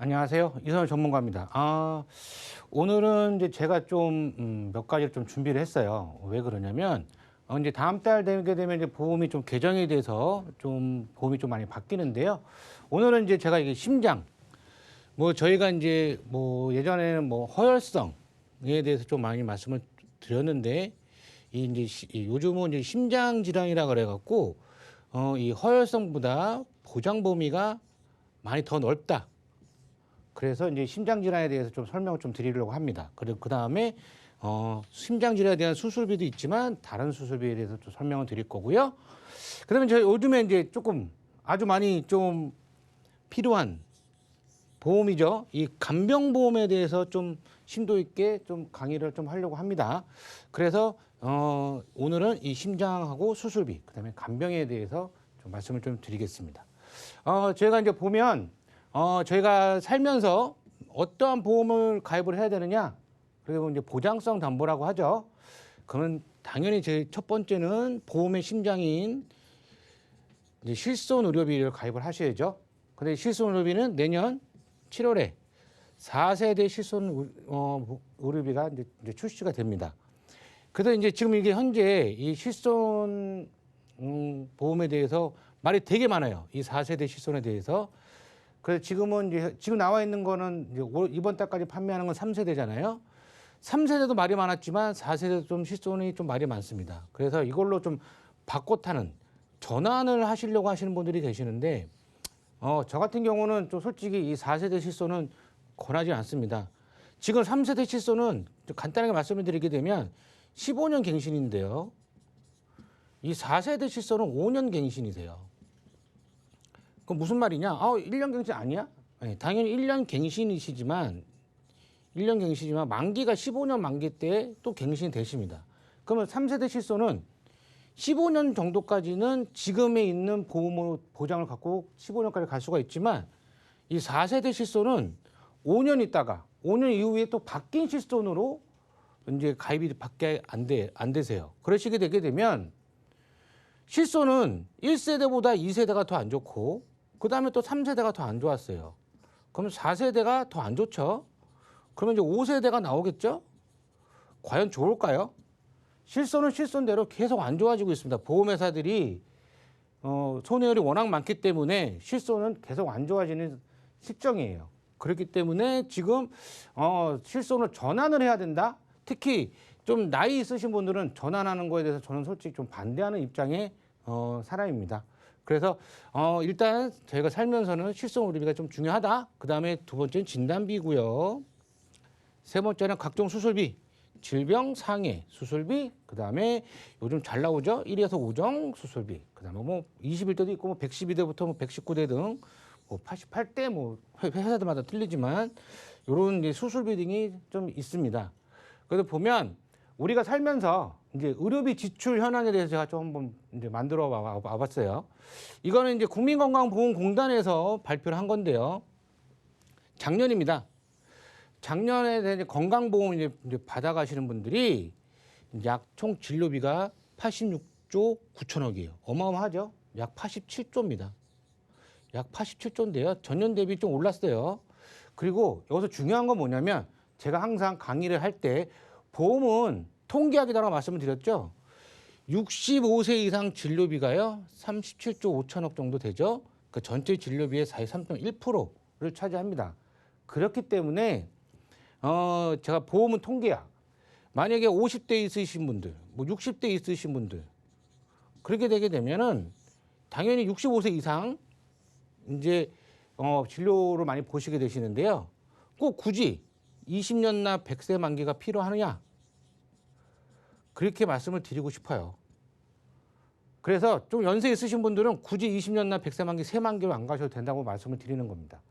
안녕하세요. 이선호 전문가입니다. 오늘은 이제 제가 좀, 몇 가지를 좀 준비를 했어요. 왜 그러냐면, 이제 다음 달 되게 되면 이제 보험이 좀 개정이 돼서 좀 보험이 좀 많이 바뀌는데요. 오늘은 이제 제가 이게 심장, 뭐 저희가 이제 뭐 예전에는 뭐 허혈성에 대해서 좀 많이 말씀을 드렸는데, 이 이제 요즘은 이제 심장 질환이라 그래갖고, 이 허혈성보다 보장 범위가 많이 더 넓다. 그래서 이제 심장 질환에 대해서 좀 설명을 좀 드리려고 합니다. 그리고 그 다음에 심장 질환에 대한 수술비도 있지만 다른 수술비에 대해서 좀 설명을 드릴 거고요. 그다음에 저희 요즘에 이제 조금 아주 많이 좀 필요한 보험이죠. 이 간병보험에 대해서 좀 심도 있게 좀 강의를 좀 하려고 합니다. 그래서 오늘은 이 심장하고 수술비, 그다음에 간병에 대해서 좀 말씀을 좀 드리겠습니다. 제가 이제 보면 저희가 살면서 어떠한 보험을 가입을 해야 되느냐? 그리고 이제 보장성 담보라고 하죠. 그러면 당연히 제 첫 번째는 보험의 심장인 이제 실손 의료비를 가입을 하셔야죠. 근데 실손 의료비는 내년 7월에 4세대 실손 의료비가 이제 출시가 됩니다. 그래서 이제 지금 이게 현재 이 실손 보험에 대해서 말이 되게 많아요. 이 4세대 실손에 대해서. 그래서 지금은 이제 지금 나와 있는 거는 이제 이번 달까지 판매하는 건 3세대잖아요. 3세대도 말이 많았지만 4세대도 좀 실손이 좀 말이 많습니다. 그래서 이걸로 좀 바꿔 타는 전환을 하시려고 하시는 분들이 계시는데 저 같은 경우는 좀 솔직히 이 4세대 실손은 권하지 않습니다. 지금 3세대 실손은 좀 간단하게 말씀을 드리게 되면 15년 갱신인데요. 이 4세대 실손은 5년 갱신이세요. 그럼 무슨 말이냐? 1년 갱신 아니야? 네, 당연히 1년 갱신이시지만 1년 갱신이지만 만기가 15년 만기 때 또 갱신이 되십니다. 그러면 3세대 실손은 15년 정도까지는 지금에 있는 보험으로 보장을 갖고 15년까지 갈 수가 있지만 이 4세대 실손은 5년 있다가 5년 이후에 또 바뀐 실손으로 이제 가입이 밖에 안 되세요. 그러시게 되게 되면 실손은 1세대보다 2세대가 더 안 좋고 그 다음에 또 3세대가 더 안 좋았어요. 그러면 4세대가 더 안 좋죠. 그러면 이제 5세대가 나오겠죠. 과연 좋을까요? 실손은 실손대로 계속 안 좋아지고 있습니다. 보험회사들이 손해율이 워낙 많기 때문에 실손은 계속 안 좋아지는 실정이에요. 그렇기 때문에 지금 실손을 전환을 해야 된다. 특히 좀 나이 있으신 분들은 전환하는 거에 대해서 저는 솔직히 좀 반대하는 입장의 사람입니다. 그래서 일단 저희가 살면서는 실손 의료비가 좀 중요하다. 그 다음에 두 번째는 진단비고요. 세 번째는 각종 수술비, 질병 상해 수술비, 그 다음에 요즘 잘 나오죠. 1에서 5정 수술비, 그 다음에 뭐 21대도 있고 뭐 112대부터 뭐 119대 등 뭐 88대 뭐 회사들마다 틀리지만 요런 이제 수술비 등이 좀 있습니다. 그래서 보면 우리가 살면서 이제 의료비 지출 현황에 대해서 제가 좀 한번 이제 만들어 와봤어요. 이거는 이제 국민건강보험공단에서 발표를 한 건데요. 작년입니다. 작년에 이제 건강보험 이제 받아가시는 분들이 약 총 진료비가 86조 9천억이에요. 어마어마하죠? 약 87조입니다. 약 87조인데요. 전년 대비 좀 올랐어요. 그리고 여기서 중요한 건 뭐냐면 제가 항상 강의를 할 때 보험은 통계학이라고 말씀을 드렸죠. 65세 이상 진료비가요. 37조 5천억 정도 되죠. 그 전체 진료비의 43.1%를 차지합니다. 그렇기 때문에 제가 보험은 통계학. 만약에 50대 있으신 분들, 뭐 60대 있으신 분들 그렇게 되게 되면은 당연히 65세 이상 이제 진료를 많이 보시게 되시는데요. 꼭 굳이 20년나 100세 만기가 필요하느냐? 그렇게 말씀을 드리고 싶어요. 그래서 좀 연세 있으신 분들은 굳이 20년나 100세 만기 3만기로 안 가셔도 된다고 말씀을 드리는 겁니다.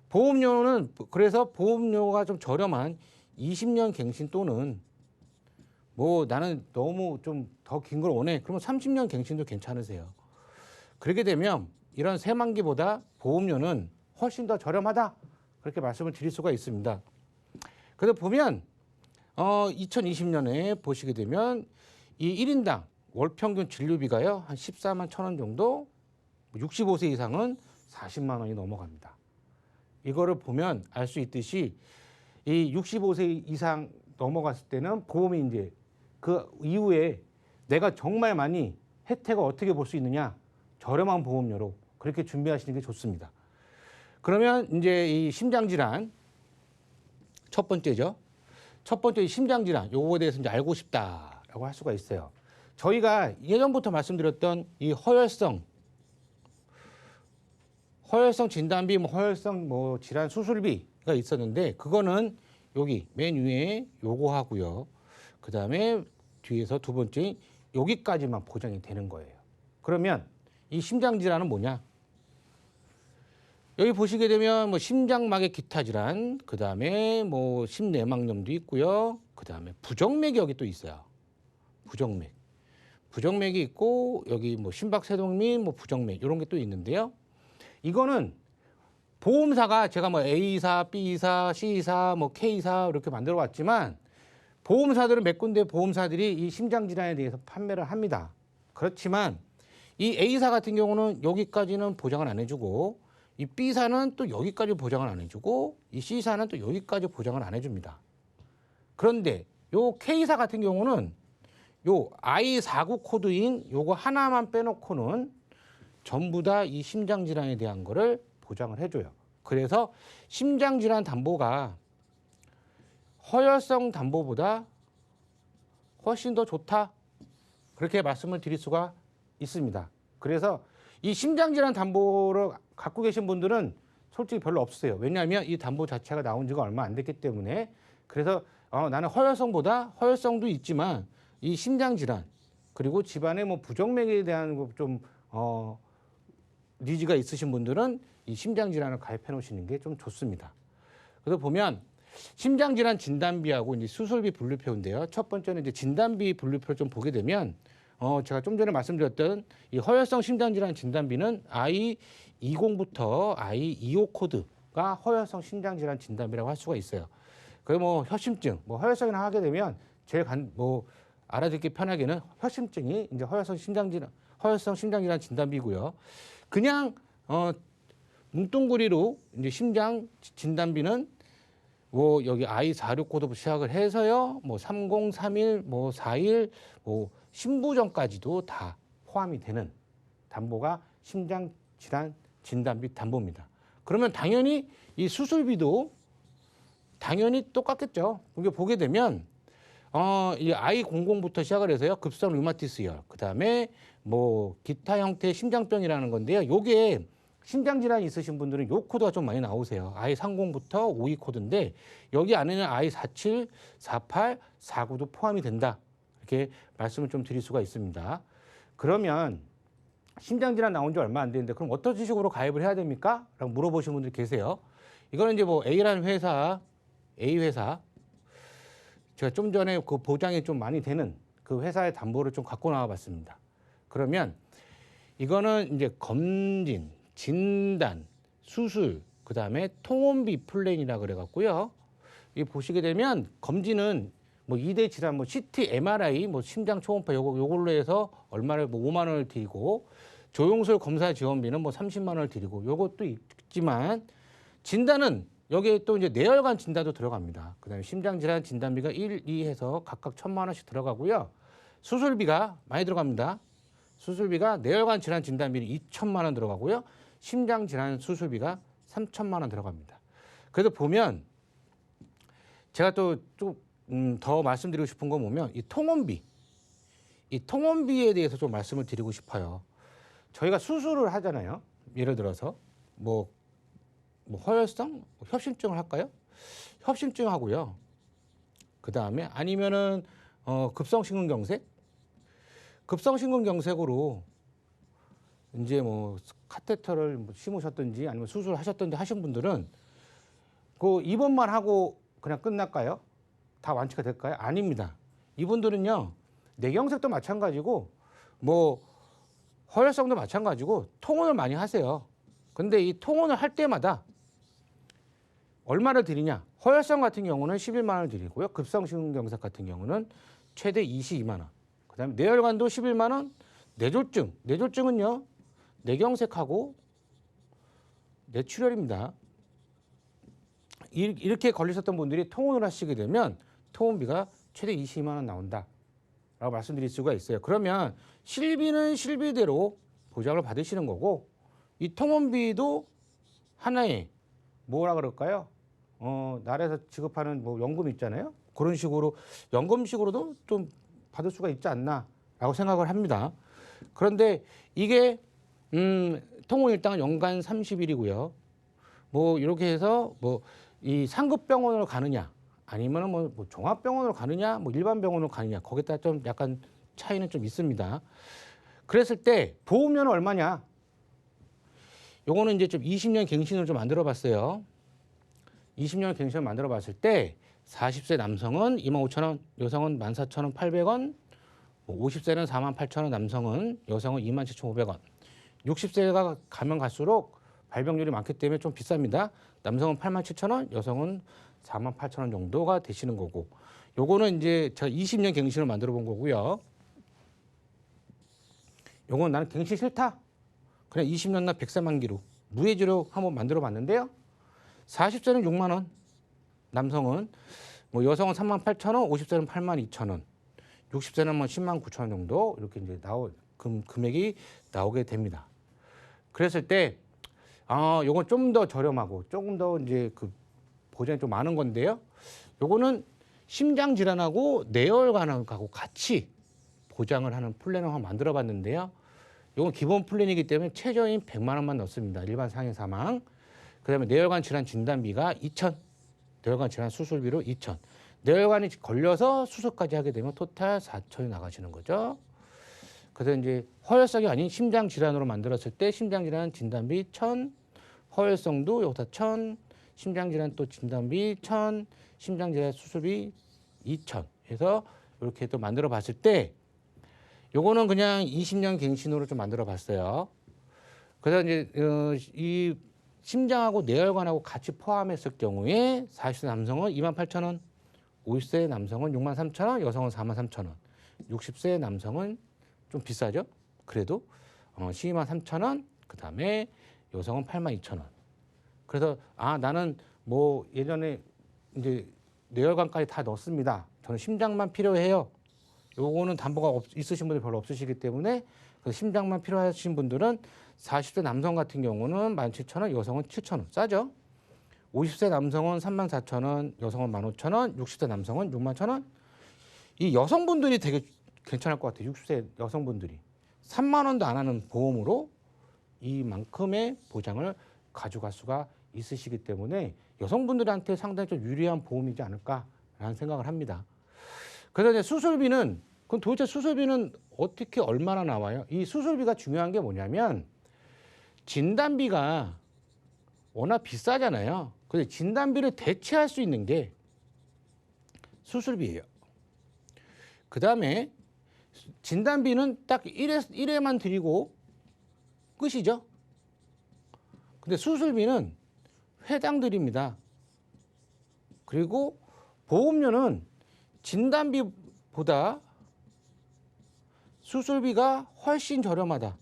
보험료는 그래서 보험료가 좀 저렴한 20년 갱신 또는 뭐 나는 너무 좀 더 긴 걸 원해. 그러면 30년 갱신도 괜찮으세요. 그렇게 되면 이런 새만기보다 보험료는 훨씬 더 저렴하다. 그렇게 말씀을 드릴 수가 있습니다. 그래서 보면 2020년에 보시게 되면 이 1인당 월 평균 진료비가요. 한 14만 1천 원 정도, 65세 이상은 40만 원이 넘어갑니다. 이거를 보면 알 수 있듯이 이 65세 이상 넘어갔을 때는 보험이 이제 그 이후에 내가 정말 많이 혜택을 어떻게 볼 수 있느냐, 저렴한 보험료로 그렇게 준비하시는 게 좋습니다. 그러면 이제 이 심장질환 첫 번째죠. 첫 번째 심장질환 요거에 대해서 이제 알고 싶다라고 할 수가 있어요. 저희가 예전부터 말씀드렸던 이 허혈성 진단비, 뭐 허혈성 뭐 질환 수술비가 있었는데 그거는 여기 맨 위에 요거 하고요. 그 다음에 뒤에서 두 번째 여기까지만 보장이 되는 거예요. 그러면 이 심장질환은 뭐냐? 여기 보시게 되면 뭐 심장막의 기타 질환, 그 다음에 뭐 심내막염도 있고요. 그 다음에 부정맥이 여기 또 있어요. 부정맥이 있고 여기 뭐 심박세동 및 뭐 부정맥 이런 게 또 있는데요. 이거는 보험사가 제가 뭐 A사, B사, C사, 뭐 K사 이렇게 만들어 왔지만 보험사들은 몇 군데 보험사들이 이 심장질환에 대해서 판매를 합니다. 그렇지만 이 A사 같은 경우는 여기까지는 보장을 안 해주고 이 B사는 또 여기까지 보장을 안 해주고 이 C사는 또 여기까지 보장을 안 해줍니다. 그런데 요 K사 같은 경우는 요 I49 코드인 요거 하나만 빼놓고는 전부 다 이 심장질환에 대한 거를 보장을 해줘요. 그래서 심장질환 담보가 허혈성 담보보다 훨씬 더 좋다. 그렇게 말씀을 드릴 수가 있습니다. 그래서 이 심장질환 담보를 갖고 계신 분들은 솔직히 별로 없으세요. 왜냐하면 이 담보 자체가 나온 지가 얼마 안 됐기 때문에. 그래서 나는 허혈성보다 허혈성도 있지만 이 심장질환 그리고 집안에 뭐 부정맥에 대한 좀 니즈가 있으신 분들은 이 심장질환을 가입해 놓으시는 게 좀 좋습니다. 그래서 보면 심장질환 진단비하고 이제 수술비 분류표인데요. 첫 번째는 이제 진단비 분류표를 좀 보게 되면 제가 좀 전에 말씀드렸던 이 허혈성 심장질환 진단비는 I20부터 I25 코드가 허혈성 심장질환 진단비라고 할 수가 있어요. 그리고 뭐 협심증, 뭐 허혈성이나 하게 되면 제일 알아듣기 편하게는 협심증이 이제 허혈성 심장질환 진단비고요. 그냥 뭉뚱그리로 이제 심장 진단비는 뭐 여기 I46 코드부터 시작을 해서요. 뭐 3031, 뭐 41, 뭐 신부전까지도 다 포함이 되는 담보가 심장질환 진단비 담보입니다. 그러면 당연히 이 수술비도 당연히 똑같겠죠. 이게 보게 되면 이 I00부터 시작을 해서요. 급성 류마티스열, 그다음에 뭐 기타 형태의 심장병이라는 건데요. 요게 심장질환이 있으신 분들은 요 코드가 좀 많이 나오세요. I30부터 52 코드인데 여기 안에는 I47, 48, 49도 포함이 된다. 이렇게 말씀을 좀 드릴 수가 있습니다. 그러면 심장질환 나온 지 얼마 안 됐는데 그럼 어떤 식으로 가입을 해야 됩니까? 라고 물어보시는 분들이 계세요. 이거는 이제 뭐 A라는 회사, A 회사, 제가 좀 전에 그 보장이 좀 많이 되는 그 회사의 담보를 좀 갖고 나와 봤습니다. 그러면 이거는 이제 검진, 진단, 수술, 그 다음에 통원비 플랜이라 그래갖고요. 이 보시게 되면 검진은 뭐 2대 질환, 뭐 CT, MRI, 뭐 심장 초음파 요걸로 해서 얼마를 뭐 5만 원을 드리고 조영술 검사 지원비는 뭐 30만 원을 드리고 요것도 있지만 진단은 여기에 또 이제 뇌혈관 진단도 들어갑니다. 그다음에 심장질환 진단비가 1, 2 해서 각각 1,000만 원씩 들어가고요. 수술비가 많이 들어갑니다. 수술비가 뇌혈관 질환 진단비는 2천만 원 들어가고요. 심장질환 수술비가 3천만 원 들어갑니다. 그래서 보면 제가 또 좀 더 말씀드리고 싶은 거 보면 이 통원비에 대해서 좀 말씀을 드리고 싶어요. 저희가 수술을 하잖아요. 예를 들어서 뭐 허혈성, 협심증을 할까요? 협심증 하고요. 그 다음에 아니면은 급성심근경색으로 이제 뭐 카테터를 뭐 심으셨든지 아니면 수술하셨든지 하신 분들은 그 입원만 하고 그냥 끝날까요? 다 완치가 될까요? 아닙니다. 이분들은요 뇌경색도 마찬가지고 뭐 허혈성도 마찬가지고 통원을 많이 하세요. 근데 이 통원을 할 때마다 얼마를 드리냐? 허혈성 같은 경우는 11만 원을 드리고요. 급성심근경색 같은 경우는 최대 22만 원. 그다음에 뇌혈관도 11만 원. 뇌졸중은요. 뇌경색하고 뇌출혈입니다. 이렇게 걸리셨던 분들이 통원을 하시게 되면 통원비가 최대 22만 원 나온다라고 말씀드릴 수가 있어요. 그러면 실비는 실비대로 보장을 받으시는 거고 이 통원비도 하나의 뭐라 그럴까요? 나라에서 지급하는 뭐 연금 있잖아요. 그런 식으로 연금식으로도 좀 받을 수가 있지 않나라고 생각을 합니다. 그런데 이게 통원 일당은 연간 30일이고요. 뭐 이렇게 해서 뭐 이 상급 병원으로 가느냐 아니면은 뭐 종합병원으로 가느냐 뭐 일반 병원으로 가느냐 거기에 따라 좀 약간 차이는 좀 있습니다. 그랬을 때 보험료는 얼마냐? 요거는 이제 좀 20년 갱신을 좀 만들어 봤어요. 20년 갱신을 만들어 봤을 때 40세 남성은 25,000원, 여성은 14,800원, 50세는 48,000원, 남성은 여성은 27,500원. 60세가 가면 갈수록 발병률이 많기 때문에 좀 비쌉니다. 남성은 87,000원, 여성은 48,000원 정도가 되시는 거고. 요거는 이제 제가 20년 갱신을 만들어 본 거고요. 요거는 나는 갱신 싫다. 그냥 20년 나 100세 만기로 무해지로 한번 만들어 봤는데요. 40세는 6만 원, 남성은 뭐 여성은 38,000원, 50세는 82,000원, 60세는 뭐 10만 9천 원 정도 이렇게 이제 금액이 나오게 됩니다. 그랬을 때 요건 좀 더 저렴하고 조금 더 이제 그 보장이 좀 많은 건데요. 요거는 심장 질환하고 뇌혈관하고 같이 보장을 하는 플랜을 한번 만들어 봤는데요. 요건 기본 플랜이기 때문에 최저임 100만 원만 넣습니다. 일반 상해 사망. 그다음에 뇌혈관 질환 진단비가 2천. 뇌혈관 질환 수술비로 2천. 뇌혈관이 걸려서 수술까지 하게 되면 토탈 4천이 나가시는 거죠. 그래서 이제 허혈성이 아닌 심장 질환으로 만들었을 때 심장 질환 진단비 1,000, 허혈성도 여기다 1,000, 심장 질환 또 진단비 1,000, 심장 질환 수술비 2,000 해서 이렇게 또 만들어 봤을 때 요거는 그냥 20년 갱신으로 좀 만들어 봤어요. 그래서 이제 이 심장하고 뇌혈관하고 같이 포함했을 경우에 40세 남성은 28,000원, 50세 남성은 63,000원, 여성은 43,000원, 60세 남성은 좀 비싸죠? 그래도 123,000원, 그 다음에 여성은 82,000원. 그래서 나는 뭐 예전에 이제 뇌혈관까지 다 넣습니다. 저는 심장만 필요해요. 요거는 담보가 있으신 분들 별로 없으시기 때문에 심장만 필요하신 분들은 40세 남성 같은 경우는 17,000원, 여성은 7,000원. 싸죠? 50세 남성은 34,000원, 여성은 15,000원, 60세 남성은 61,000원. 이 여성분들이 되게 괜찮을 것 같아요. 60세 여성분들이. 3만 원도 안 하는 보험으로 이만큼의 보장을 가져갈 수가 있으시기 때문에 여성분들한테 상당히 좀 유리한 보험이지 않을까라는 생각을 합니다. 그래서 이제 수술비는 그럼 도대체 수술비는 어떻게 얼마나 나와요? 이 수술비가 중요한 게 뭐냐면 진단비가 워낙 비싸잖아요. 그래서 진단비를 대체할 수 있는 게 수술비예요. 그 다음에 진단비는 딱 1회만 드리고 끝이죠. 근데 수술비는 회당 드립니다. 그리고 보험료는 진단비보다 수술비가 훨씬 저렴하다.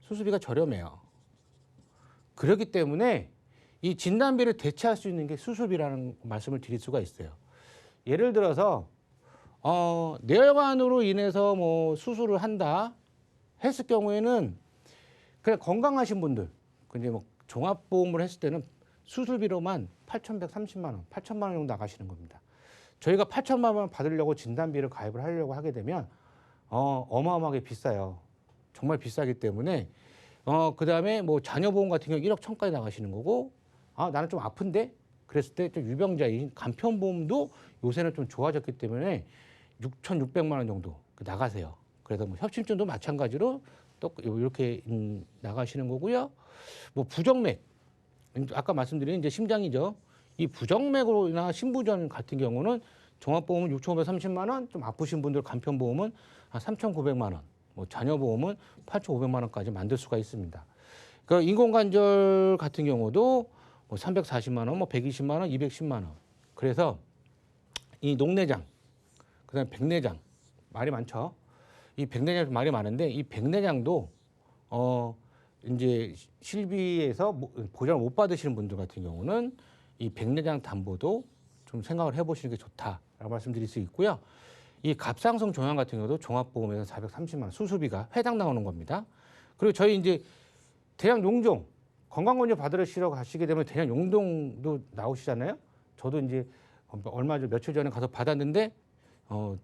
수술비가 저렴해요. 그렇기 때문에 이 진단비를 대체할 수 있는 게 수술비라는 말씀을 드릴 수가 있어요. 예를 들어서 뇌혈관으로 인해서 뭐 수술을 한다 했을 경우에는 그냥 건강하신 분들, 근데 뭐 종합보험을 했을 때는 수술비로만 8,130만 원, 8천만 원 정도 나가시는 겁니다. 저희가 8천만 원 받으려고 진단비를 가입을 하려고 하게 되면 어마어마하게 비싸요. 정말 비싸기 때문에 그다음에 뭐 자녀보험 같은 경우 1억 1천까지 나가시는 거고 나는 좀 아픈데 그랬을 때 좀 유병자인 간편보험도 요새는 좀 좋아졌기 때문에 6,600만 원 정도 나가세요. 그래서 뭐 협심증도 마찬가지로 또 이렇게 나가시는 거고요. 뭐 부정맥 아까 말씀드린 이제 심장이죠. 이 부정맥으로나 심부전 같은 경우는 종합보험은 6,530만 원, 좀 아프신 분들 간편보험은 한 3,900만 원, 뭐 자녀보험은 8,500만 원까지 만들 수가 있습니다. 그러니까 인공관절 같은 경우도 뭐 340만 원, 뭐 120만 원, 210만 원. 그래서 이 녹내장, 그다음에 백내장 말이 많죠. 이 백내장 말이 많은데 이 백내장도 이제 실비에서 보장을 못 받으시는 분들 같은 경우는 이 백내장 담보도 좀 생각을 해보시는 게 좋다라고 말씀드릴 수 있고요. 이 갑상선 종양 같은 경우도 종합보험에서 430만 원 수술비가 회당 나오는 겁니다. 그리고 저희 이제 대양 용종 건강검진 받으시러 가시게 되면 대양 용종도 나오시잖아요. 저도 이제 얼마 전 며칠 전에 가서 받았는데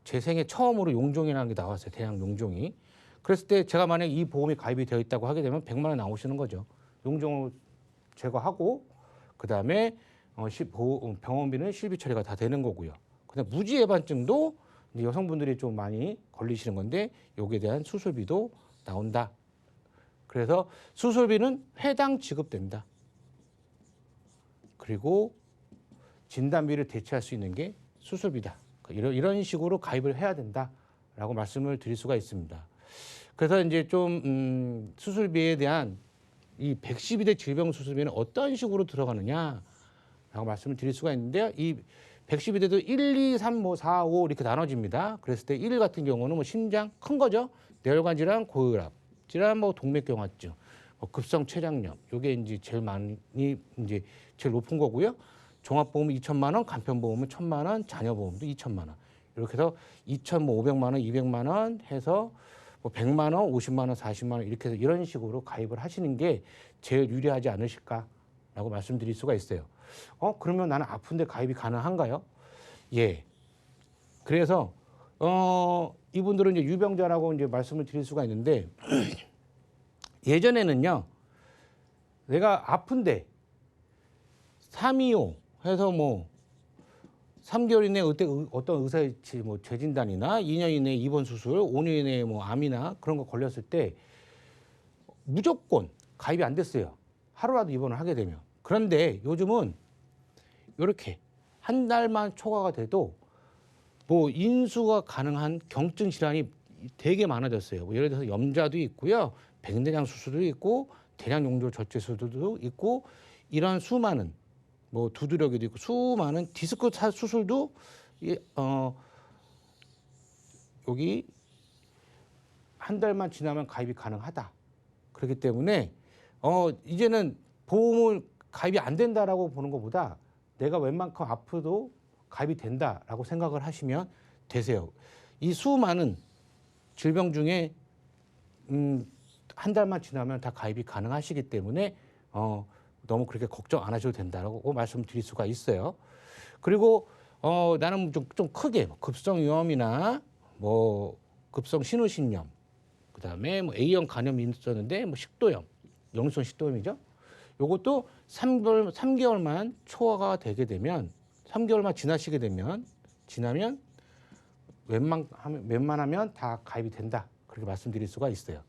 제 생애 처음으로 용종이라는 게 나왔어요. 대양 용종이. 그랬을 때 제가 만약에 이 보험이 가입이 되어 있다고 하게 되면 100만 원 나오시는 거죠. 용종을 제거하고 그다음에 병원비는 실비 처리가 다 되는 거고요. 그다음 무지 예반증도 이제 여성분들이 좀 많이 걸리시는 건데 여기에 대한 수술비도 나온다. 그래서 수술비는 회당 지급됩니다. 그리고 진단비를 대체할 수 있는 게 수술비다. 이런 식으로 가입을 해야 된다라고 말씀을 드릴 수가 있습니다. 그래서 이제 좀 수술비에 대한 이 112대 질병 수술비는 어떤 식으로 들어가느냐라고 말씀을 드릴 수가 있는데요. 이 112대도 1, 2, 3, 4, 5 이렇게 나눠집니다. 그랬을 때 1 같은 경우는 뭐 심장 큰 거죠. 뇌혈관 질환, 고혈압 질환, 뭐 동맥경화증, 급성 췌장염. 요게 이제 제일 많이 이제 제일 높은 거고요. 종합보험은 2천만 원, 간편보험은 1,000만 원, 자녀보험도 2천만 원. 이렇게 해서 2,500만 원, 200만 원 해서 뭐 100만 원, 50만 원, 40만 원 이렇게 해서 이런 식으로 가입을 하시는 게 제일 유리하지 않으실까라고 말씀드릴 수가 있어요. 그러면 나는 아픈데 가입이 가능한가요? 예. 그래서 이분들은 이제 유병자라고 이제 말씀을 드릴 수가 있는데 예전에는요. 내가 아픈데 325 해서 뭐 3개월 이내에 어떤 의사의 뭐 재진단이나 2년 이내에 입원 수술, 5년 이내에 뭐 암이나 그런 거 걸렸을 때 무조건 가입이 안 됐어요. 하루라도 입원을 하게 되면. 그런데 요즘은 이렇게 한 달만 초과가 돼도 뭐 인수가 가능한 경증 질환이 되게 많아졌어요. 뭐 예를 들어서 염좌도 있고요, 백내장 수술도 있고, 대장 용조 절제 수술도 있고, 이런 수많은 뭐 두드러기도 있고 수많은 디스크 수술도 여기 한 달만 지나면 가입이 가능하다. 그렇기 때문에 이제는 보험을 가입이 안 된다라고 보는 것보다 내가 웬만큼 아프도 가입이 된다라고 생각을 하시면 되세요. 이 수많은 질병 중에 한 달만 지나면 다 가입이 가능하시기 때문에 너무 그렇게 걱정 안 하셔도 된다라고 말씀드릴 수가 있어요. 그리고 나는 좀 크게 급성위염이나 뭐 급성 신우신염, 그다음에 뭐 A형 간염이 있었는데 뭐 식도염, 역류성 식도염이죠. 요것도 3개월만 초과가 되게 되면 3개월만 지나면 웬만하면 다 가입이 된다. 그렇게 말씀드릴 수가 있어요.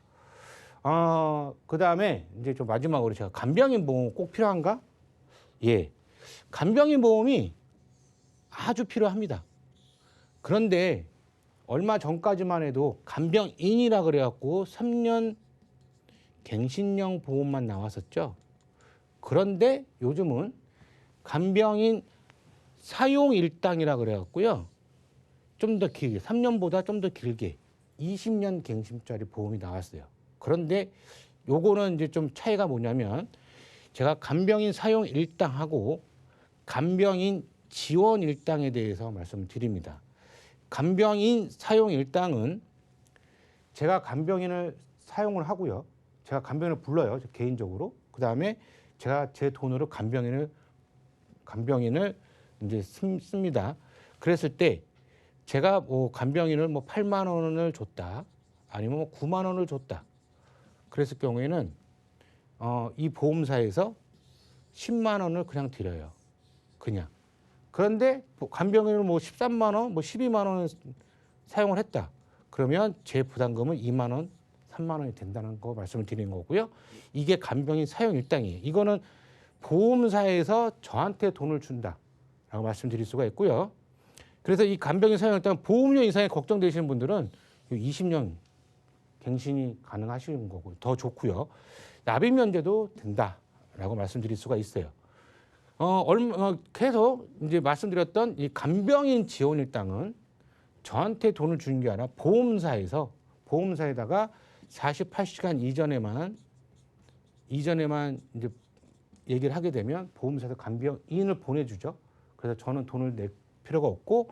그다음에 이제 좀 마지막으로 제가 간병인 보험 꼭 필요한가? 예. 간병인 보험이 아주 필요합니다. 그런데 얼마 전까지만 해도 간병인이라 그래갖고 3년 갱신형 보험만 나왔었죠. 그런데 요즘은 간병인 사용 일당이라 그래갖고요. 좀 더 길게, 3년보다 좀 더 길게 20년 갱신짜리 보험이 나왔어요. 그런데 요거는 이제 좀 차이가 뭐냐면 제가 간병인 사용 일당하고 간병인 지원 일당에 대해서 말씀을 드립니다. 간병인 사용 일당은 제가 간병인을 사용을 하고요. 제가 간병인을 불러요. 개인적으로. 그다음에 제가 제 돈으로 간병인을 이제 씁니다. 그랬을 때 제가 뭐 간병인을 뭐 8만 원을 줬다. 아니면 뭐 9만 원을 줬다. 그랬을 경우에는 이 보험사에서 10만 원을 그냥 드려요. 그냥. 그런데 간병인을 뭐 13만 원, 뭐 12만 원을 사용을 했다. 그러면 제 부담금은 2만 원, 3만 원이 된다는 거 말씀을 드리는 거고요. 이게 간병인 사용 일당이에요. 이거는 보험사에서 저한테 돈을 준다라고 말씀드릴 수가 있고요. 그래서 이 간병인 사용 일당 보험료 인상에 걱정되시는 분들은 20년 갱신이 가능하시는 거고 더 좋고요. 납입 면제도 된다라고 말씀드릴 수가 있어요. 계속 이제 말씀드렸던 이 간병인 지원 일당은 저한테 돈을 주는 게 아니라 보험사에다가 48시간 이전에만 이제 얘기를 하게 되면 보험사에서 간병인을 보내주죠. 그래서 저는 돈을 낼 필요가 없고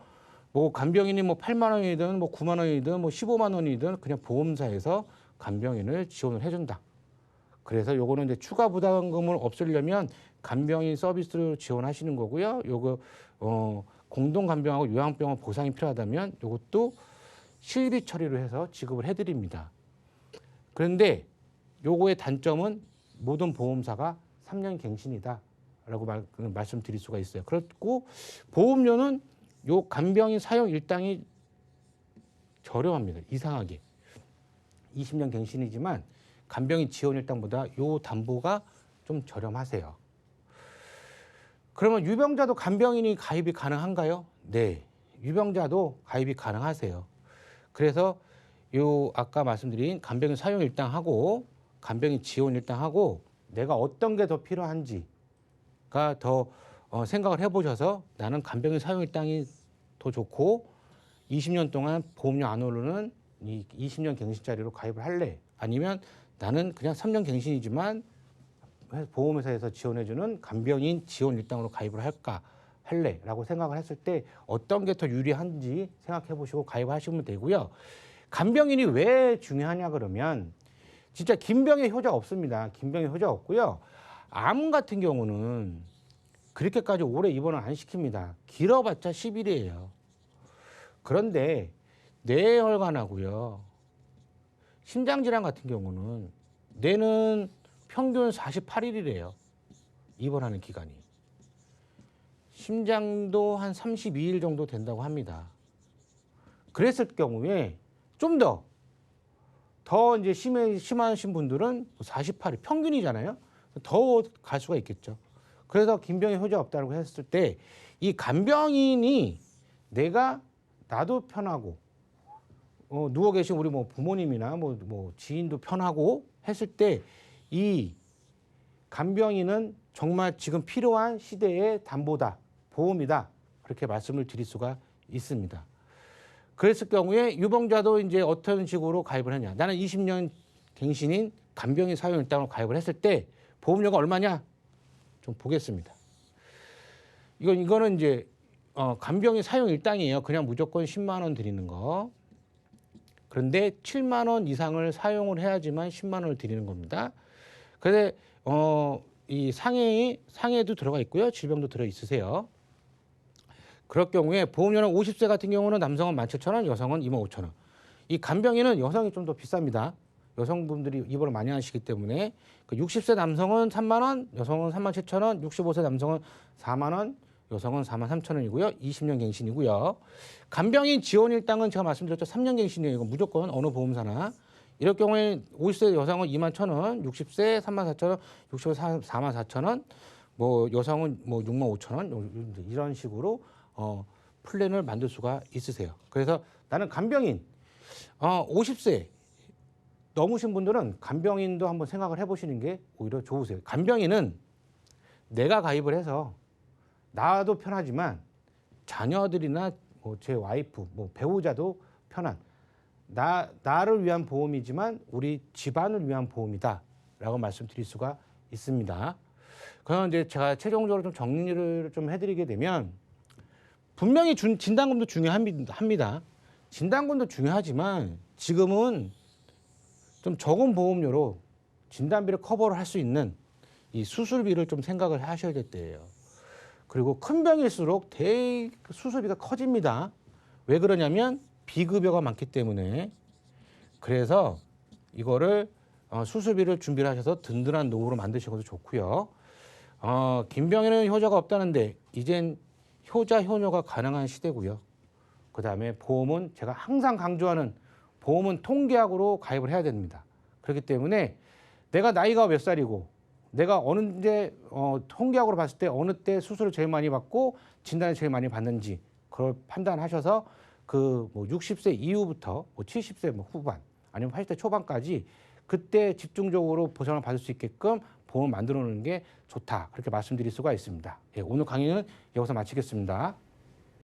뭐 간병인이 뭐 8만 원이든 뭐 9만 원이든 뭐 15만 원이든 그냥 보험사에서 간병인을 지원을 해준다. 그래서 요거는 이제 추가 부담금을 없애려면 간병인 서비스로 지원하시는 거고요. 요거 공동 간병하고 요양병원 보상이 필요하다면 요것도 실비 처리를 해서 지급을 해드립니다. 그런데 요거의 단점은 모든 보험사가 3년 갱신이다라고 말씀드릴 수가 있어요. 그렇고 보험료는 요 간병인 사용 일당이 저렴합니다. 이상하게 20년 갱신이지만 간병인 지원 일당보다 요 담보가 좀 저렴하세요. 그러면 유병자도 간병인이 가입이 가능한가요? 네, 유병자도 가입이 가능하세요. 그래서 요 아까 말씀드린 간병인 사용 일당하고 간병인 지원 일당하고 내가 어떤 게 더 필요한지가 더 생각을 해보셔서 나는 간병인 사용 일당이 더 좋고 20년 동안 보험료 안 오르는 이 20년 갱신짜리로 가입을 할래? 아니면 나는 그냥 3년 갱신이지만 보험회사에서 지원해주는 간병인 지원 일당으로 가입을 할래? 라고 생각을 했을 때 어떤 게 더 유리한지 생각해 보시고 가입하시면 되고요. 간병인이 왜 중요하냐 그러면 진짜 긴병의 효자 없습니다. 긴병의 효자 없고요. 암 같은 경우는 그렇게까지 오래 입원을 안 시킵니다. 길어봤자 10일이에요. 그런데 뇌혈관하고요. 심장질환 같은 경우는 뇌는 평균 48일이래요. 입원하는 기간이. 심장도 한 32일 정도 된다고 합니다. 그랬을 경우에 좀 더 이제 심하신 분들은 48일 평균이잖아요. 더 갈 수가 있겠죠. 그래서 긴병의 효자 없다고 했을 때 이 간병인이 나도 편하고 누워 계신 우리 뭐 부모님이나 뭐 지인도 편하고 했을 때 이 간병인은 정말 지금 필요한 시대의 담보다, 보험이다. 그렇게 말씀을 드릴 수가 있습니다. 그랬을 경우에 유병자도 이제 어떤 식으로 가입을 하냐. 나는 20년 갱신인 간병인 사용 일당으로 가입을 했을 때 보험료가 얼마냐? 좀 보겠습니다. 이거는 이제 간병인 사용 일당이에요. 그냥 무조건 10만 원 드리는 거. 그런데 7만 원 이상을 사용을 해야지만 10만 원을 드리는 겁니다. 그런데 이 상해도 들어가 있고요. 질병도 들어 있으세요. 그럴 경우에 보험료는 50세 같은 경우는 남성은 17,000원, 여성은 25,000원. 이 간병인은 여성이 좀 더 비쌉니다. 여성분들이 입원을 많이 하시기 때문에 60세 남성은 3만 원, 여성은 37,000원, 65세 남성은 4만 원, 여성은 43,000원이고요. 20년 갱신이고요. 간병인 지원 일당은 제가 말씀드렸죠. 3년 갱신이에요. 이거 무조건 어느 보험사나. 이럴 경우에 50세 여성은 21,000원, 60세 34,000원, 65세 44,000원, 뭐 여성은 뭐 65,000원 이런 식으로 플랜을 만들 수가 있으세요. 그래서 나는 간병인 50세 넘으신 분들은 간병인도 한번 생각을 해보시는 게 오히려 좋으세요. 간병인은 내가 가입을 해서 나도 편하지만 자녀들이나 제 와이프, 배우자도 편한 나를 위한 보험이지만 우리 집안을 위한 보험이다라고 말씀드릴 수가 있습니다. 그럼 이제 제가 최종적으로 좀 정리를 좀 해드리게 되면 분명히 진단금도 중요합니다. 진단금도 중요하지만 지금은 좀 적은 보험료로 진단비를 커버를 할 수 있는 이 수술비를 좀 생각을 하셔야 될 때예요. 그리고 큰 병일수록 수술비가 커집니다. 왜 그러냐면 비급여가 많기 때문에. 그래서 이거를 수술비를 준비를 하셔서 든든한 노후로 만드시는 것도 좋고요. 긴병에는 효자가 없다는데 이젠 효자 효녀가 가능한 시대고요. 그다음에 보험은 제가 항상 강조하는 보험은 통계학으로 가입을 해야 됩니다. 그렇기 때문에 내가 나이가 몇 살이고 내가 언제 통계학으로 봤을 때 어느 때 수술을 제일 많이 받고 진단을 제일 많이 받는지 그걸 판단하셔서 그 뭐 60세 이후부터 70세 후반 아니면 80대 초반까지 그때 집중적으로 보상을 받을 수 있게끔 보험을 만들어 놓는 게 좋다. 그렇게 말씀드릴 수가 있습니다. 예, 오늘 강의는 여기서 마치겠습니다.